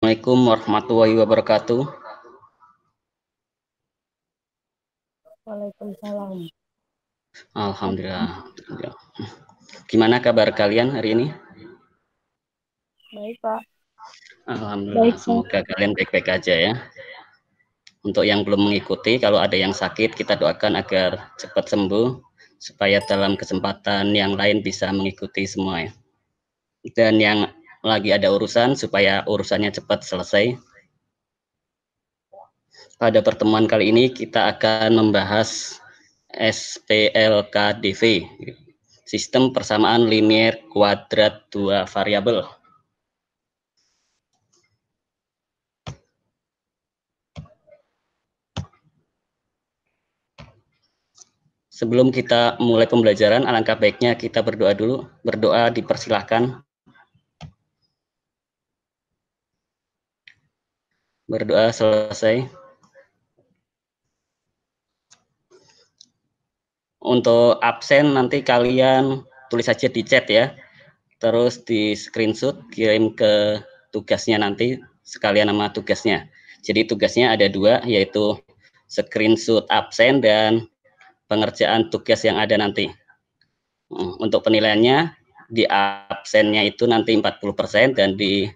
Assalamualaikum warahmatullahi wabarakatuh. Waalaikumsalam. Alhamdulillah. Gimana kabar kalian hari ini? Baik, Pak. Alhamdulillah, semoga kalian baik-baik aja ya. Untuk yang belum mengikuti, kalau ada yang sakit, kita doakan agar cepat sembuh, supaya dalam kesempatan yang lain bisa mengikuti semua ya. Dan yang lagi ada urusan, supaya urusannya cepat selesai. Pada pertemuan kali ini kita akan membahas SPLKDV, sistem persamaan linier kuadrat dua variabel. Sebelum kita mulai pembelajaran, alangkah baiknya kita berdoa dulu. Berdoa dipersilahkan. Berdoa selesai. Untuk absen nanti kalian tulis saja di chat ya. Terus di screenshot kirim ke tugasnya nanti sekalian nama tugasnya. Jadi tugasnya ada dua, yaitu screenshot absen dan pengerjaan tugas yang ada nanti. Untuk penilaiannya di absennya itu nanti 40% dan di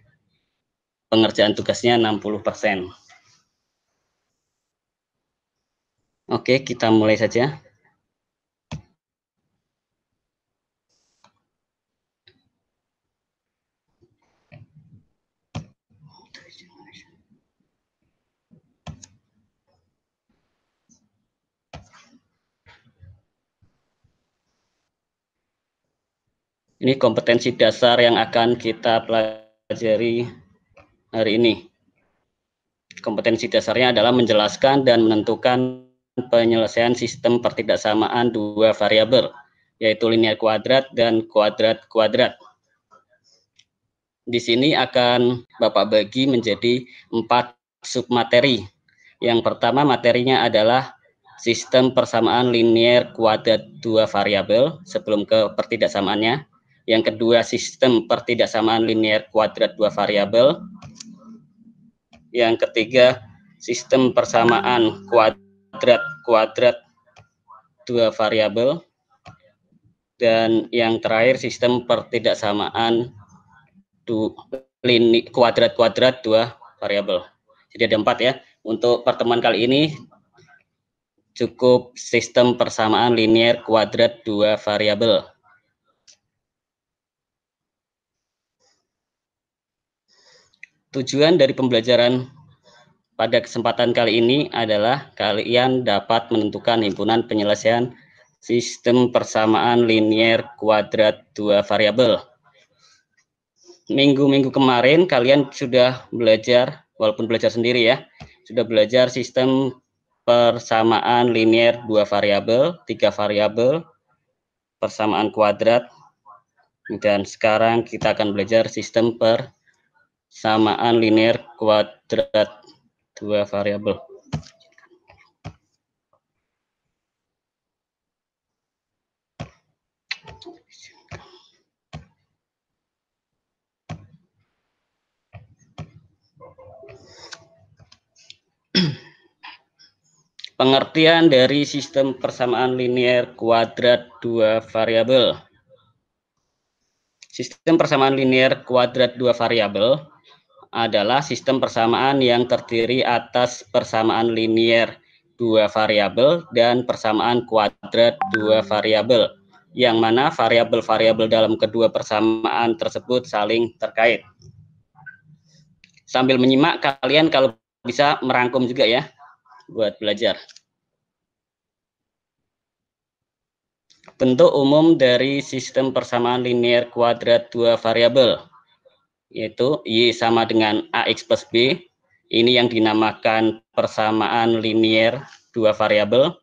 pengerjaan tugasnya 60%. Oke, kita mulai saja. Ini kompetensi dasar yang akan kita pelajari hari ini. Kompetensi dasarnya adalah menjelaskan dan menentukan penyelesaian sistem pertidaksamaan dua variabel, yaitu linear kuadrat dan kuadrat kuadrat. Di sini akan Bapak bagi menjadi 4 submateri. Yang pertama materinya adalah sistem persamaan linear kuadrat dua variabel sebelum ke pertidaksamaannya. Yang kedua, sistem pertidaksamaan linear kuadrat dua variabel. Yang ketiga, sistem persamaan kuadrat kuadrat dua variabel. Dan yang terakhir, sistem pertidaksamaan kuadrat kuadrat dua variabel. Jadi ada 4 ya. Untuk pertemuan kali ini cukup sistem persamaan linear kuadrat dua variabel. Tujuan dari pembelajaran pada kesempatan kali ini adalah kalian dapat menentukan himpunan penyelesaian sistem persamaan linear kuadrat dua variabel. Minggu-minggu kemarin kalian sudah belajar, walaupun belajar sendiri ya, sudah belajar sistem persamaan linear dua variabel, 3 variabel, persamaan kuadrat, dan sekarang kita akan belajar sistem persamaan linear kuadrat dua variabel. Pengertian dari sistem persamaan linear kuadrat dua variabel. Sistem persamaan linear kuadrat dua variabel adalah sistem persamaan yang terdiri atas persamaan linear dua variabel dan persamaan kuadrat dua variabel, yang mana variabel-variabel dalam kedua persamaan tersebut saling terkait. Sambil menyimak, kalian kalau bisa merangkum juga ya buat belajar. Bentuk umum dari sistem persamaan linear kuadrat dua variabel, yaitu Y sama dengan AX plus B. Ini yang dinamakan persamaan linear dua variabel.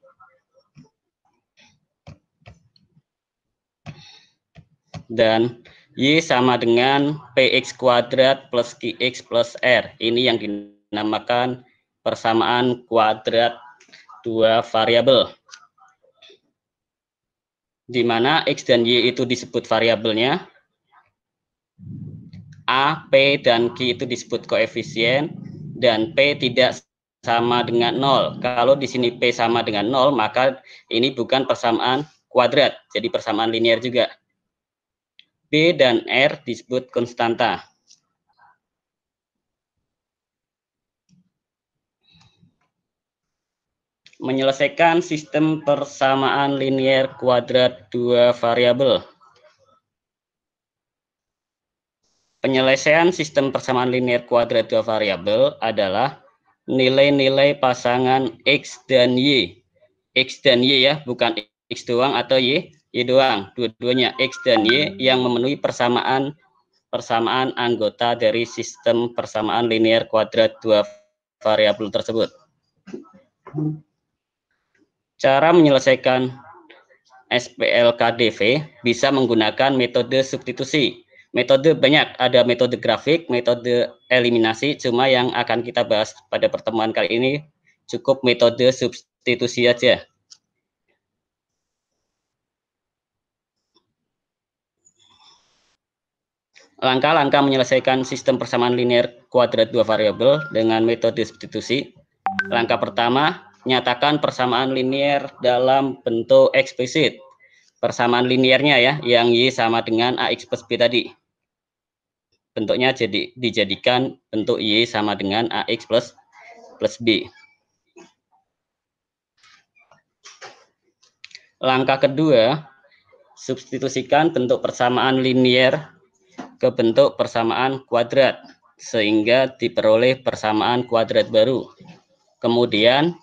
Dan Y sama dengan PX kuadrat plus QX plus R. Ini yang dinamakan persamaan kuadrat dua variabel, di mana X dan Y itu disebut variabelnya, A, P, dan Q itu disebut koefisien, dan P tidak sama dengan 0. Kalau di sini P sama dengan 0, maka ini bukan persamaan kuadrat, jadi persamaan linear juga. B dan R disebut konstanta. Menyelesaikan sistem persamaan linear kuadrat dua variabel. Penyelesaian sistem persamaan linear kuadrat dua variabel adalah nilai-nilai pasangan X dan Y. X dan Y ya, bukan X doang atau Y doang. Dua-duanya X dan Y yang memenuhi persamaan anggota dari sistem persamaan linear kuadrat dua variabel tersebut. Cara menyelesaikan SPLKDV bisa menggunakan metode substitusi. Metode banyak, ada metode grafik, metode eliminasi, cuma yang akan kita bahas pada pertemuan kali ini cukup metode substitusi aja. Langkah-langkah menyelesaikan sistem persamaan linear kuadrat dua variabel dengan metode substitusi. Langkah pertama, nyatakan persamaan linear dalam bentuk eksplisit. Persamaan linearnya ya, yang Y sama dengan AX plus B tadi. Bentuknya dijadikan bentuk Y sama dengan AX plus B. Langkah kedua, substitusikan bentuk persamaan linear ke bentuk persamaan kuadrat, sehingga diperoleh persamaan kuadrat baru. Kemudian,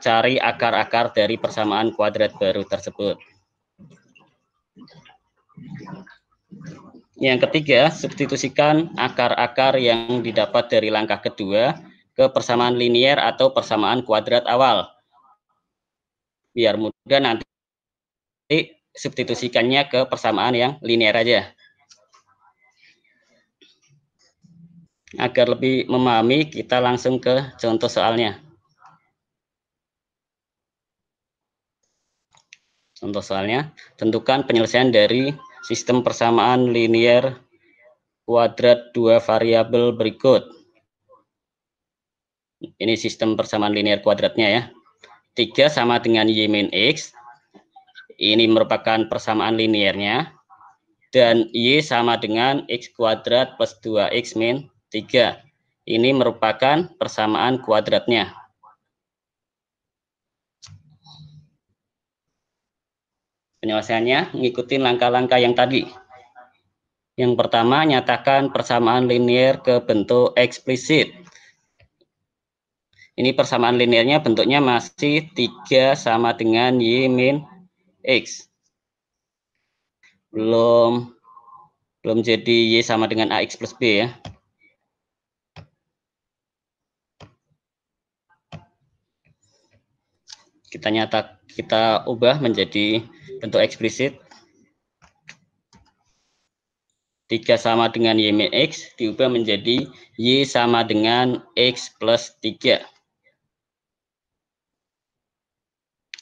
cari akar-akar dari persamaan kuadrat baru tersebut. Yang ketiga, substitusikan akar-akar yang didapat dari langkah kedua ke persamaan linear atau persamaan kuadrat awal. Biar mudah nanti substitusikannya ke persamaan yang linear aja. Agar lebih memahami, kita langsung ke contoh soalnya. Contoh soalnya, tentukan penyelesaian dari sistem persamaan linear kuadrat dua variabel berikut. Ini sistem persamaan linear kuadratnya ya. 3 sama dengan Y min X. Ini merupakan persamaan linearnya. Dan Y sama dengan X kuadrat plus 2X min 3. Ini merupakan persamaan kuadratnya. Penyelesaiannya mengikuti langkah-langkah yang tadi. Yang pertama, nyatakan persamaan linear ke bentuk eksplisit. Ini persamaan linearnya bentuknya masih 3 sama dengan Y min X. Belum jadi Y sama dengan AX plus B ya. Kita ubah menjadi bentuk eksplisit. 3 sama dengan Y min X diubah menjadi Y sama dengan X plus 3.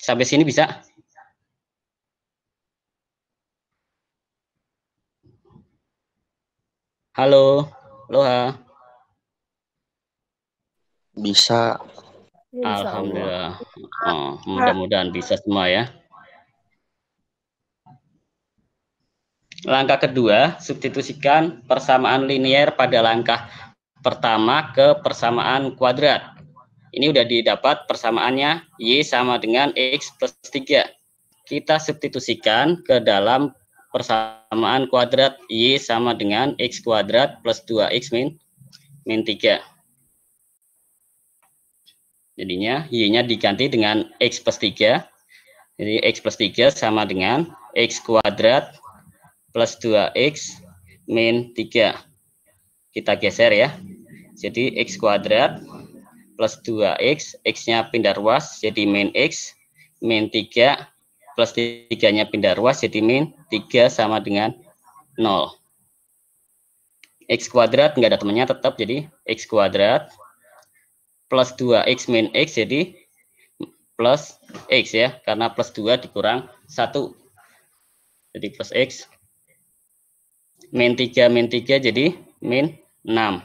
Sampai sini bisa? Halo, Loha. Bisa. Alhamdulillah. Oh, mudah-mudahan bisa semua ya. Langkah kedua, substitusikan persamaan linear pada langkah pertama ke persamaan kuadrat. Ini udah didapat persamaannya Y sama dengan X plus 3. Kita substitusikan ke dalam persamaan kuadrat Y sama dengan X kuadrat plus 2X min 3. Jadinya Y-nya diganti dengan X plus 3. Jadi X plus 3 sama dengan X kuadrat plus 2X min 3. Kita geser ya. Jadi X kuadrat plus 2X, X-nya pindah ruas jadi min X, min 3, plus 3-nya pindah ruas jadi min 3 sama dengan 0. X kuadrat nggak ada temannya tetap jadi X kuadrat plus 2X min X jadi plus X ya, karena plus 2 dikurang 1. Jadi plus X. Min 3 jadi min 6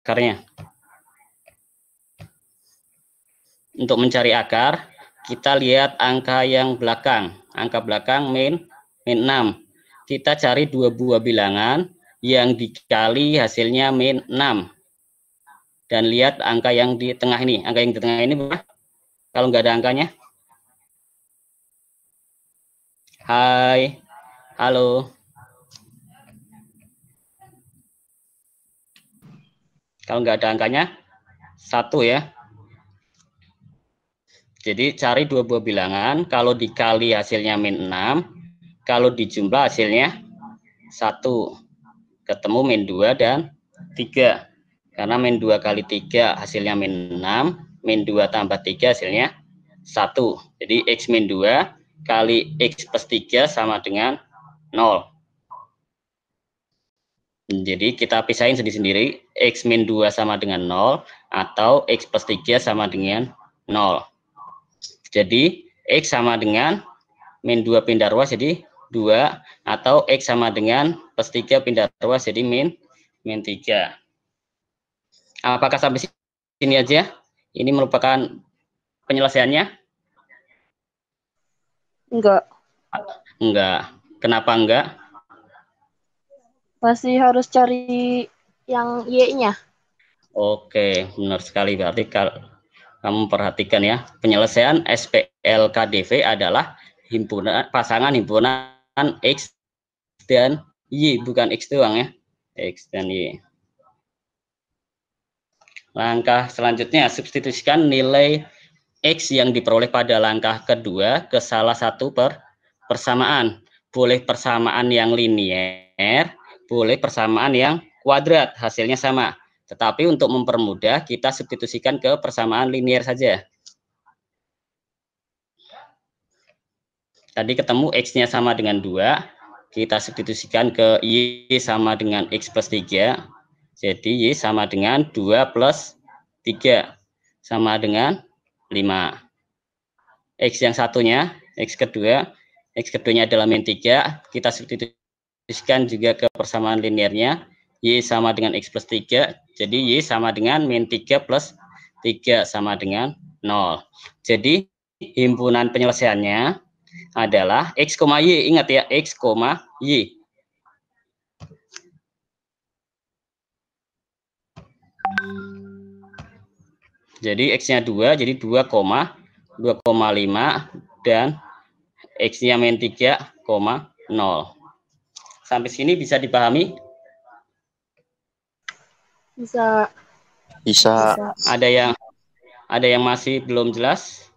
akarnya. Untuk mencari akar, kita lihat angka yang belakang. Angka belakang min 6. Kita cari dua buah bilangan yang dikali hasilnya min 6. Dan lihat angka yang di tengah ini. Angka yang di tengah ini berapa? Kalau nggak ada angkanya. Hai, halo. Kalau nggak ada angkanya, 1 ya. Jadi cari dua buah bilangan, kalau dikali hasilnya min 6, kalau dijumlah hasilnya 1. Ketemu min 2 dan 3. Karena min 2 kali 3 hasilnya min 6, min 2 tambah 3 hasilnya 1. Jadi X min 2 kali X plus 3 sama dengan 0. Jadi kita pisahin sendiri-sendiri, X min 2 sama dengan 0, atau X plus 3 sama dengan 0. Jadi X sama dengan min 2 pindah ruas jadi 2, atau X sama dengan plus 3 pindah ruas jadi min 3. Apakah sampai sini aja? Ini merupakan penyelesaiannya? Enggak. Enggak. Kenapa enggak? Masih harus cari yang Y-nya. Oke, benar sekali. Berarti kalau kamu perhatikan ya, penyelesaian SPLKDV adalah pasangan himpunan X dan Y, bukan X doang ya. X dan Y. Langkah selanjutnya, substitusikan nilai X yang diperoleh pada langkah kedua ke salah satu persamaan. Boleh persamaan yang linier, boleh persamaan yang kuadrat, hasilnya sama. Tetapi untuk mempermudah, kita substitusikan ke persamaan linier saja. Tadi ketemu X-nya sama dengan 2, kita substitusikan ke Y sama dengan X plus 3. Jadi Y sama dengan 2 plus 3, sama dengan 5. X yang satunya, X keduanya adalah min 3, kita substitusikan juga ke persamaan linearnya, Y sama dengan X plus 3, jadi Y sama dengan min 3 plus 3 sama dengan 0. Jadi himpunan penyelesaiannya adalah X, Y, ingat ya, X, Y. Jadi X-nya 2, jadi 2,5 dan X-nya min 3,0. Sampai sini bisa dipahami? Bisa. Ada yang masih belum jelas?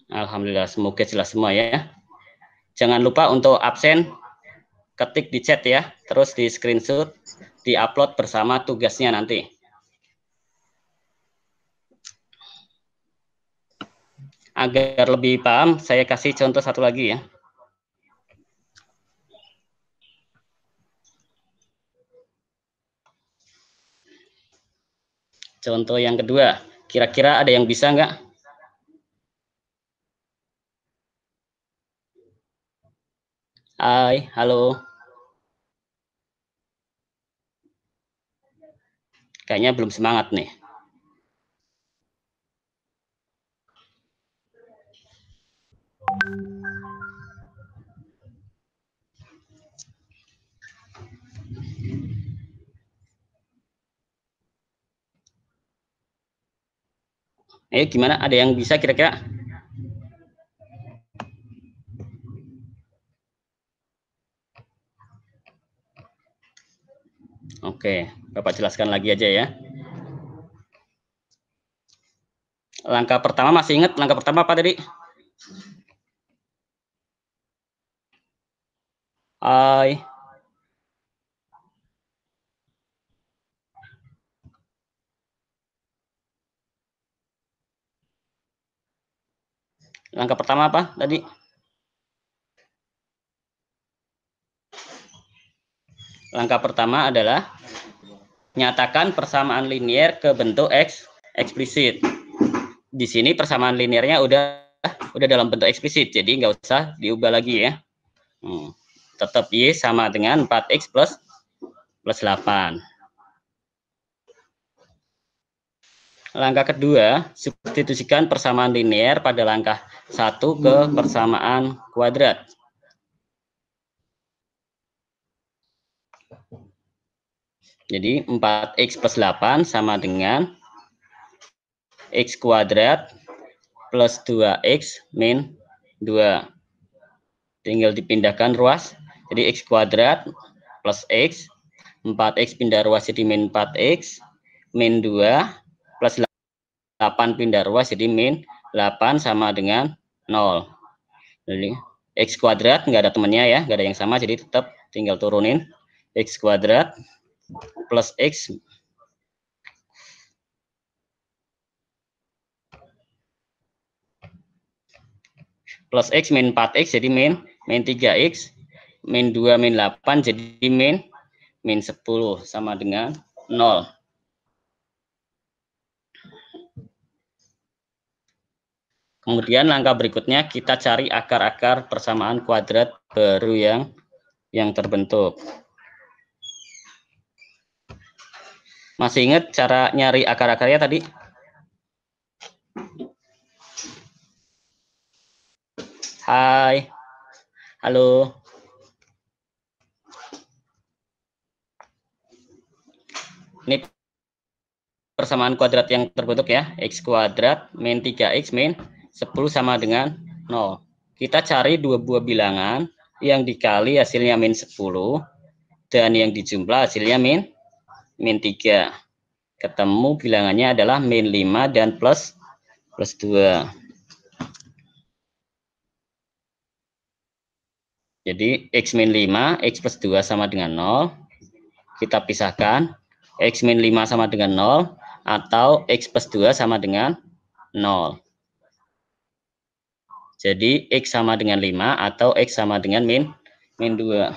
Alhamdulillah, semoga jelas semua ya. Jangan lupa untuk absen, ketik di chat ya, terus di screenshot, di-upload bersama tugasnya nanti. Agar lebih paham, saya kasih contoh satu lagi ya. Contoh yang kedua, kira-kira ada yang bisa nggak? Hai, halo. Kayaknya belum semangat nih. Gimana? Ada yang bisa kira-kira? Oke, Bapak jelaskan lagi aja ya. Langkah pertama masih ingat? Langkah pertama apa tadi? Hai. Langkah pertama apa tadi? Langkah pertama adalah nyatakan persamaan linier ke bentuk X eksplisit. Di sini persamaan linearnya udah dalam bentuk eksplisit, jadi nggak usah diubah lagi ya. Tetap Y sama dengan 4X plus 8. Langkah kedua, substitusikan persamaan linear pada langkah 1 ke persamaan kuadrat. Jadi 4X plus 8 sama dengan X kuadrat plus 2X min 2. Tinggal dipindahkan ruas. Jadi X kuadrat plus X. 4X pindah ruas jadi min 4X. Min 2 plus 8 pindah ruas jadi min 8 sama dengan 0. Jadi X kuadrat nggak ada temannya ya, nggak ada yang sama, jadi tetap tinggal turunin. X kuadrat plus X plus X min 4X jadi min 3X, min 2 min 8 jadi min 10 sama dengan 0. Kemudian langkah berikutnya kita cari akar-akar persamaan kuadrat baru yang terbentuk. Masih ingat cara nyari akar-akarnya tadi? Hai, halo. Ini persamaan kuadrat yang terbentuk ya, X kuadrat min 3X min 10 sama dengan 0. Kita cari dua buah bilangan yang dikali hasilnya min 10 dan yang dijumlah hasilnya min 3. Ketemu bilangannya adalah min 5 dan plus 2. Jadi X min 5, X plus 2 sama dengan 0. Kita pisahkan, X min 5 sama dengan 0, atau X plus 2 sama dengan 0. Jadi X sama dengan 5 atau X sama dengan min 2.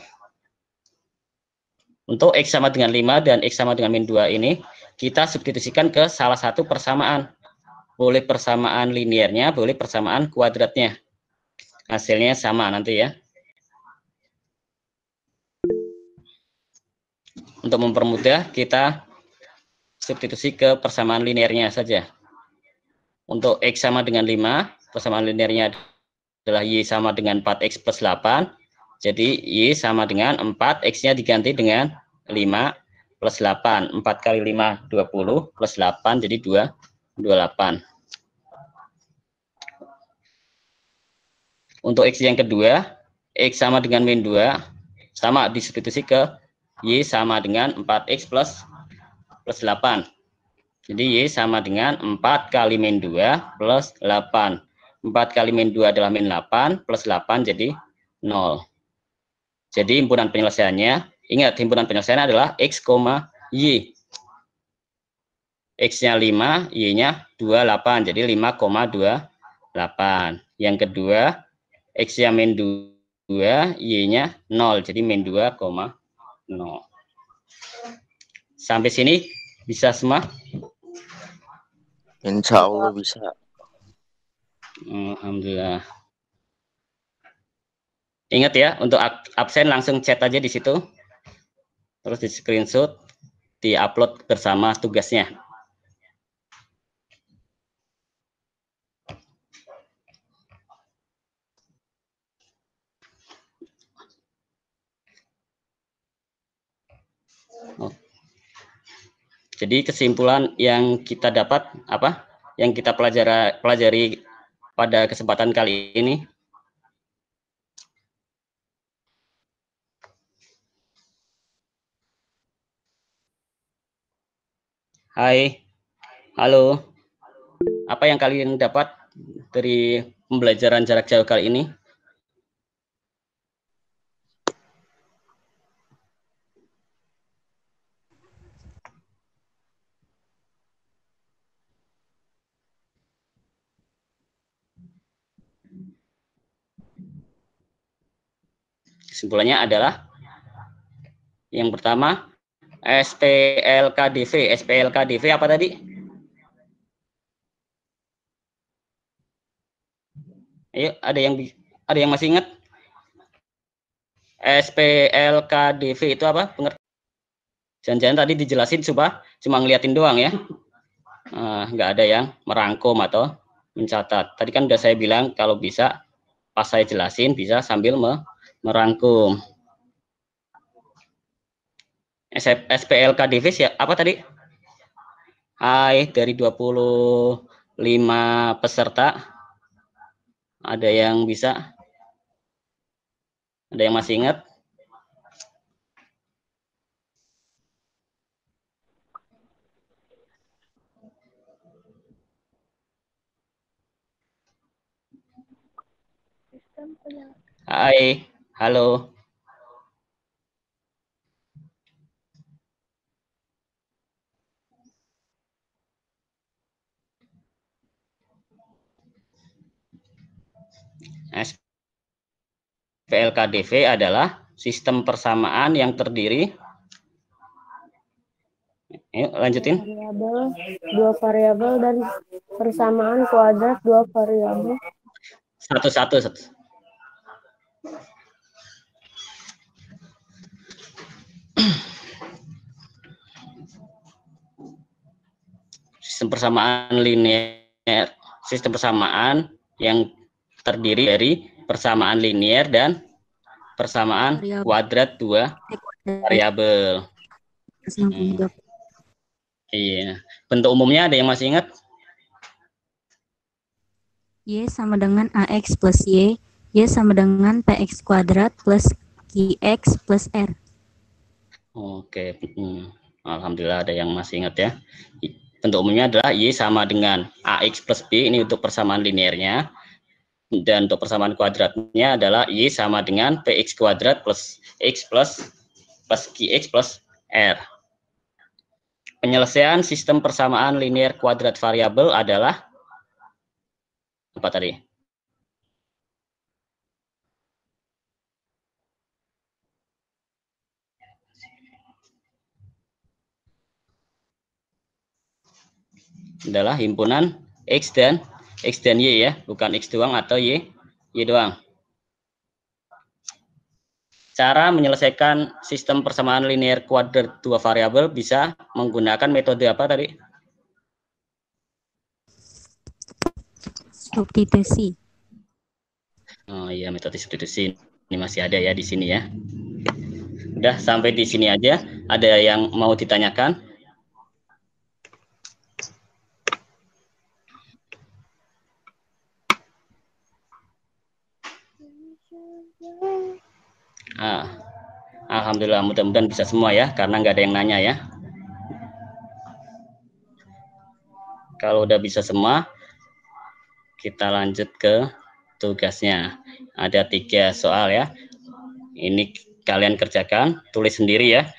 Untuk X sama dengan 5 dan X sama dengan min 2 ini, kita substitusikan ke salah satu persamaan. Boleh persamaan linearnya, boleh persamaan kuadratnya. Hasilnya sama nanti ya. Untuk mempermudah, kita substitusi ke persamaan linearnya saja. Untuk X sama dengan 5, persamaan linearnya adalah Y sama dengan 4X plus 8. Jadi Y sama dengan 4, X-nya diganti dengan 5 plus 8. 4 kali 5, 20, plus 8, jadi 28. Untuk X yang kedua, X sama dengan min 2, sama disubstitusi ke Y sama dengan 4X plus 8. Jadi Y sama dengan 4 kali min 2 plus 8. 4 kali min 2 adalah min 8, plus 8 jadi 0. Jadi himpunan penyelesaiannya, ingat himpunan penyelesaian adalah X, Y. X-nya 5, Y-nya 28, jadi 5,28. Yang kedua, X-nya min 2, Y-nya 0, jadi min 2,0. Sampai sini bisa semua? Insya Allah bisa. Alhamdulillah. Ingat ya, untuk absen langsung chat aja di situ. Terus di screenshot, di-upload bersama tugasnya. Jadi kesimpulan yang kita dapat apa? Yang kita pelajari pada kesempatan kali ini. Hai, halo. Apa yang kalian dapat dari pembelajaran jarak jauh kali ini? Kesimpulannya adalah yang pertama SPLKDV. SPLKDV apa tadi? Ayo, ada yang masih ingat? SPLKDV itu apa? Jangan-jangan tadi dijelasin cuma ngeliatin doang ya. Nggak ada yang merangkum atau mencatat. Tadi kan udah saya bilang kalau bisa pas saya jelasin bisa sambil merangkum. SPLKDV ya apa tadi? Hai dari 25 peserta. Ada yang bisa? Ada yang masih ingat? Hai, halo. SPLKDV adalah sistem persamaan yang terdiri. Yuk, lanjutin. Dua variabel dan persamaan kuadrat dua variabel. Satu-satu. Sistem persamaan linear, sistem persamaan yang terdiri dari persamaan linear dan persamaan kuadrat dua variabel. Iya. Bentuk umumnya ada yang masih ingat? Y sama dengan AX plus Y sama dengan PX kuadrat plus QX plus R. Oke, alhamdulillah ada yang masih ingat ya. Bentuk umumnya adalah Y sama dengan AX plus B, ini untuk persamaan linearnya. Dan untuk persamaan kuadratnya adalah Y sama dengan PX kuadrat plus X plus QX plus R. Penyelesaian sistem persamaan linear kuadrat variabel adalah apa tadi? Adalah himpunan X dan Y ya, bukan X doang atau Y doang. Cara menyelesaikan sistem persamaan linear kuadrat dua variabel bisa menggunakan metode apa tadi? Substitusi. Oh iya, metode substitusi. Ini masih ada ya di sini ya. Udah sampai di sini aja. Ada yang mau ditanyakan? Alhamdulillah, mudah-mudahan bisa semua ya, karena nggak ada yang nanya ya. Kalau udah bisa semua, kita lanjut ke tugasnya. Ada 3 soal ya. Ini kalian kerjakan, tulis sendiri ya.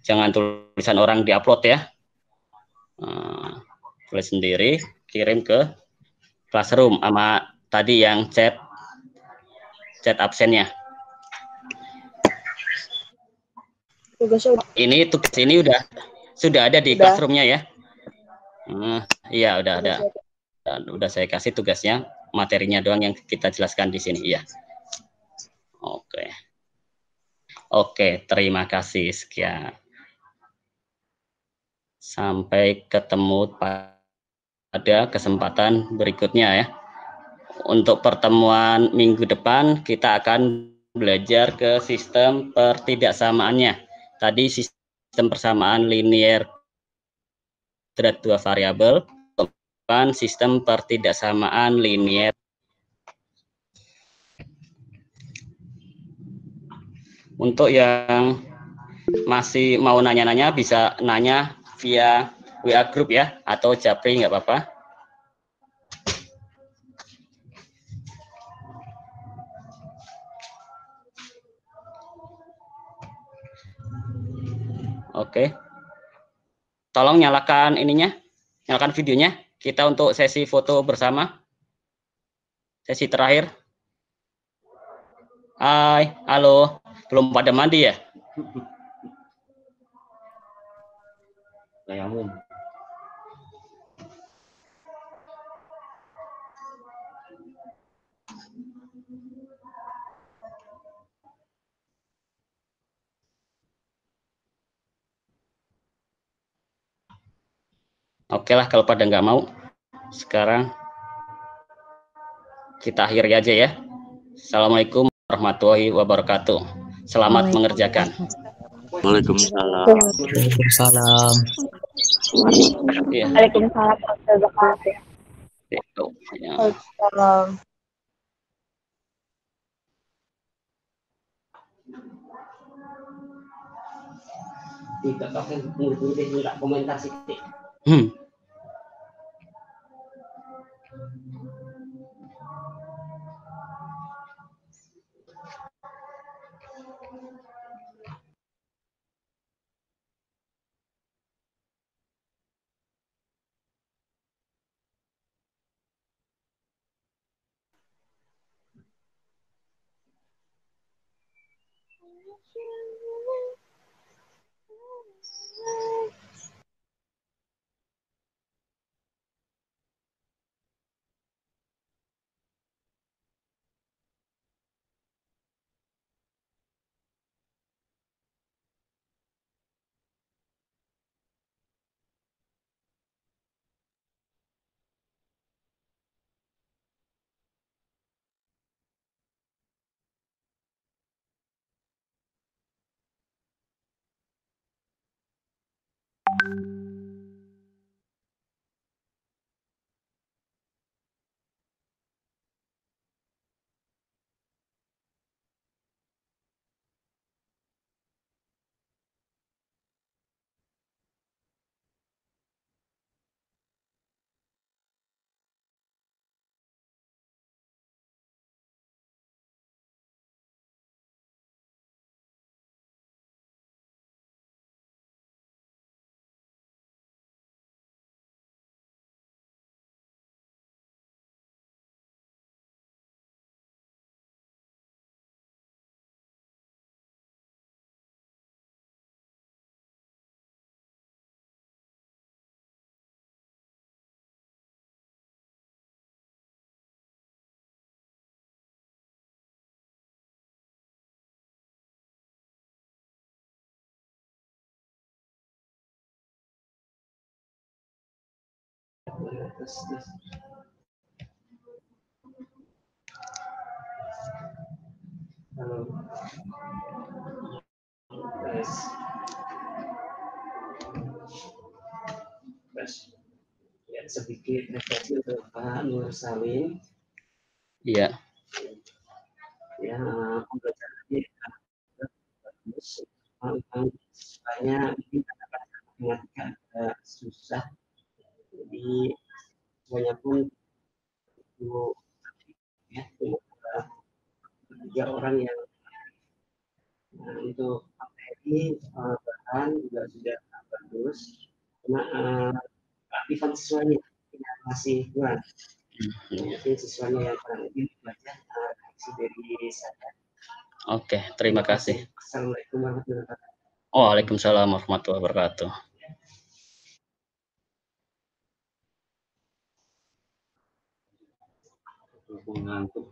Jangan tulisan orang diupload ya. Tulis sendiri, kirim ke classroom sama tadi yang chat absennya. Ini tugas ini sudah ada di classroomnya ya. Iya udah ada. Dan udah saya kasih tugasnya, materinya doang yang kita jelaskan di sini ya. Oke, terima kasih, sekian. Sampai ketemu pada kesempatan berikutnya ya. Untuk pertemuan minggu depan kita akan belajar ke sistem pertidaksamaannya. Tadi sistem persamaan linear kuadrat dua variabel, dan sistem pertidaksamaan linear. Untuk yang masih mau nanya-nanya bisa nanya via WA group ya, atau Japri nggak apa-apa. Oke. Tolong nyalakan ininya, nyalakan videonya. Kita untuk sesi foto bersama. Sesi terakhir. Hai, halo. Belum pada mandi ya? Tayamum. Oke lah, kalau pada nggak mau, sekarang kita akhiri aja ya. Assalamualaikum warahmatullahi wabarakatuh. Selamat mengerjakan. Waalaikumsalam. Waalaikumsalam. Iya. Waalaikumsalam warahmatullahi wabarakatuh. Itu, ya. Waalaikumsalam. Tidak pakai murid-murid nggak komentar sih. Ya, sedikit refleksi untuk Pak Nur Salim. Iya. Ya, pembelajaran ini bagus. Banyak mungkin kadang-kadang agak susah. Jadi banyak pun itu ya tiga orang yang untuk materi bahan juga sudah bagus. Cuma aktifan siswanya yang masih kurang. Mungkin siswanya yang kurang lebih belajar reaksi dari saya. Oke, terima kasih. Assalamualaikum warahmatullahi wabarakatuh. Waalaikumsalam warahmatullahi wabarakatuh. Mengantuk.